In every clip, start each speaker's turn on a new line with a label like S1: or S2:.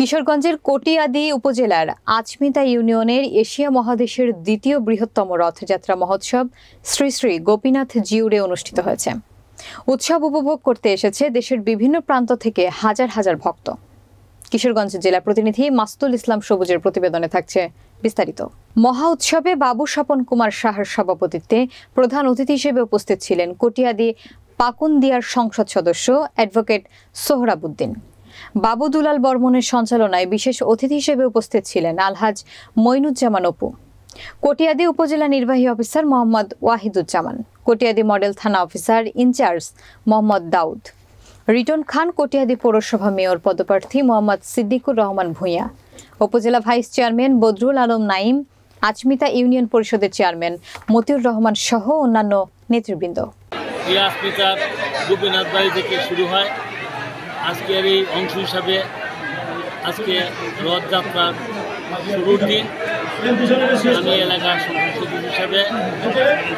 S1: কিশোরগঞ্জের কটিয়াদি উপজেলার আচমিতা ইউনিয়নের এশিয়া মহাদেশের দ্বিতীয় বৃহত্তম রথযাত্রা মহোৎসব শ্রী শ্রী গোপীনাথ জিউরে অনুষ্ঠিত হয়েছে। উৎসব উপভোগ করতে এসেছে দেশের বিভিন্ন প্রান্ত থেকে হাজার হাজার ভক্ত। কিশোরগঞ্জ জেলা প্রতিনিধি মাসুদুল ইসলাম সবুজের প্রতিবেদনে থাকছে বিস্তারিত। মহা উৎসবে বাবু স্বপন কুমার সাহার সভাপতিত্বে প্রধান অতিথি হিসেবে উপস্থিত ছিলেন কটিয়াদি পাকুন্দিয়ার সংসদ সদস্য অ্যাডভোকেট সোহরাবুদ্দিন। বাবু দুলাল বর্মনের সঞ্চালনায় বিশেষ অতিথি হিসেবে উপস্থিত ছিলেন আলহাজ মঈনুজ্জামান অপু, কটিয়াদি উপজেলা নির্বাহী অফিসার মোহাম্মদ ওয়াহিদুজ্জামান, কটিয়াদি মডেল থানা অফিসার ইনচার্জ মোহাম্মদ দাউদ, রিটন খান, কটিয়াদি পৌরসভা মেয়র পদপ্রার্থী মোহাম্মদ সিদ্দিকুর রহমান ভূঁইয়া, উপজেলা vice chairman Badrul Alam Naim, Achmita union পরিষদের চেয়ারম্যান মতিউর রহমান সহ অন্যান্য নেতৃবৃন্দ।
S2: আচমিতার গোপীনাথ বাড়ি থেকে শুরু হয়। আজকের এই অংশ হিসাবে আজকে রথযাত্রার শুরুর দিন। আমি এলাকার সংসদ হিসাবে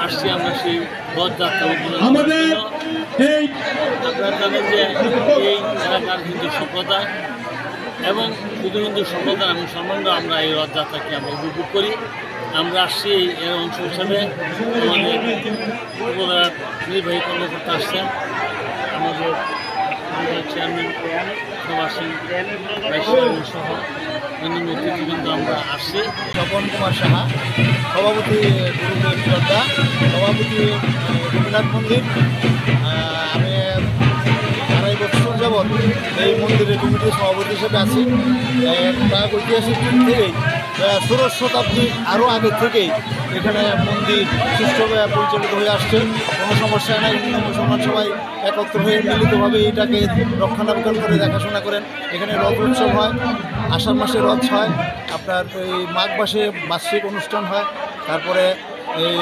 S2: আসছি আমরা সেই রথযাত্রা আপনারা জানেন যে এই এলাকার হিন্দু সম্প্রদায় এবং শুধু হিন্দু সম্প্রদায় এবং সম্বন্ধে আমরা এই রথযাত্রাকে আমরা উপভোগ করি। আমরা আসছি এর অংশ হিসাবে আমাদের উপজেলার নির্বাহী কর্মকর্তা আসছেন, আমাদের চেয়ারম্যান সভাসী সহ অন্যান্য অতিথিবৃন্দ আমরা আসছি।
S3: স্বপন কুমার সাহা, সভাপতি গুরুদেব শ্রদ্ধা, সভাপতি গোপীনাথ মন্দির। আমি 2.5 বছর যাবৎ এই মন্দিরের কমিটির সভাপতি হিসেবে আছি। প্রায় ঐতিহাসিক দিন থেকেই 16 শতাব্দীর আরও আগে থেকেই এখানে মন্দির সুষ্ঠুভাবে পরিচালিত হয়ে আসছে। কোনো সমস্যা নাই। হিন্দু মুসলমান সবাই একত্র হয়ে মিলিতভাবে এটাকে রক্ষণাবেক্ষণ করে দেখাশোনা করেন। এখানে রথ উৎসব হয়, আষাঢ় মাসে রথ হয়, আপনার এই মাঘ মাসে বার্ষিক অনুষ্ঠান হয়, তারপরে এই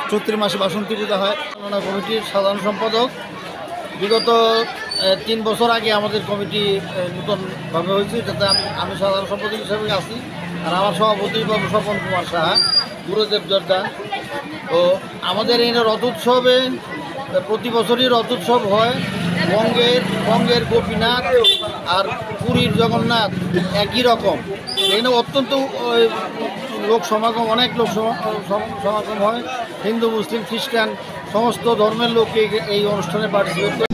S3: চৈত্র মাসে বাসন্তী পূজা হয়। কমিটির সাধারণ সম্পাদক। বিগত 3 বছর আগে আমাদের কমিটি নতুনভাবে হয়েছে, যাতে আমি সাধারণ সম্পাদক হিসেবে আছি। আর আমার সভাপতি বাবু স্বপন কুমার সাহা, গুরুদেব জর্দা। তো আমাদের এই রথ উৎসবে প্রতি বছরই রথ উৎসব হয়। বঙ্গের গোপীনাথ আর পুরীর জগন্নাথ একই রকম। এখানে অত্যন্ত লোক সমাগম, অনেক লোক সমাগম হয়। হিন্দু, মুসলিম, খ্রিস্টান সমস্ত ধর্মের লোক এই অনুষ্ঠানে পার্টিসিপেট করে।